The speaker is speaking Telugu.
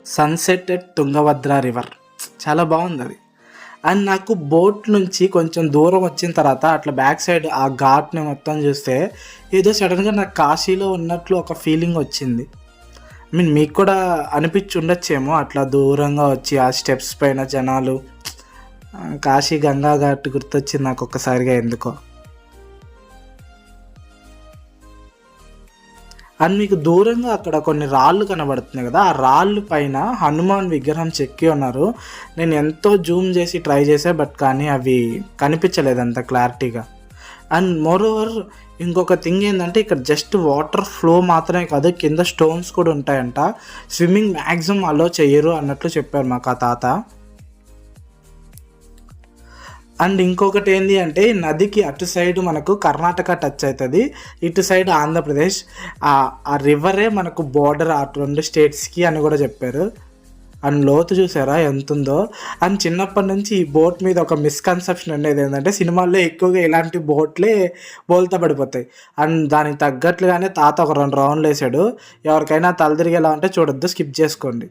సన్సెట్ ఎట్ తుంగభద్ర రివర్ చాలా బాగుంది అది. అండ్ నాకు బోట్ నుంచి కొంచెం దూరం వచ్చిన తర్వాత అట్లా బ్యాక్ సైడ్ ఆ ఘాట్ని మొత్తం చూస్తే ఏదో సడన్గా నాకు కాశీలో ఉన్నట్లు ఒక ఫీలింగ్ వచ్చింది. ఐ మీన్ మీకు కూడా అనిపించి ఉండొచ్చేమో అట్లా దూరంగా వచ్చి ఆ స్టెప్స్ పైన జనాలు. కాశీ గంగా ఘాట్ గుర్తొచ్చింది నాకు ఒక్కసారిగా ఎందుకో. అండ్ మీకు దూరంగా అక్కడ కొన్ని రాళ్ళు కనబడుతున్నాయి కదా, ఆ రాళ్ళు పైన హనుమాన్ విగ్రహం చెక్కి ఉన్నారు. నేను ఎంతో జూమ్ చేసి ట్రై చేసా, బట్ కానీ అవి కనిపించలేదు అంత క్లారిటీగా. అండ్ మోరోవర్ ఇంకొక థింగ్ ఏంటంటే ఇక్కడ జస్ట్ వాటర్ ఫ్లో మాత్రమే కాదు, కింద స్టోన్స్ కూడా ఉంటాయంట. స్విమ్మింగ్ మ్యాక్సిమం అలో చెయ్యరు అన్నట్లు చెప్పారు మాకు ఆ తాత. అండ్ ఇంకొకటి ఏంటి అంటే నదికి అటు సైడ్ మనకు కర్ణాటక టచ్ అవుతుంది, ఇటు సైడ్ ఆంధ్రప్రదేశ్. ఆ రివరే మనకు బోర్డర్ ఆ 2 స్టేట్స్కి అని కూడా చెప్పారు. అండ్ లోతు చూసారా ఎంత ఉందో. అండ్ చిన్నప్పటి నుంచి ఈ బోట్ మీద ఒక మిస్కన్సెప్షన్ ఉండేది ఏంటంటే సినిమాల్లో ఎక్కువగా ఇలాంటి బోట్లే బోల్తా పడిపోతాయి. అండ్ దానికి తగ్గట్లుగానే తాత ఒక 2 రౌండ్లు వేసాడు. ఎవరికైనా తల తిరిగేలా ఉంటే చూడొద్దు, స్కిప్ చేసుకోండి.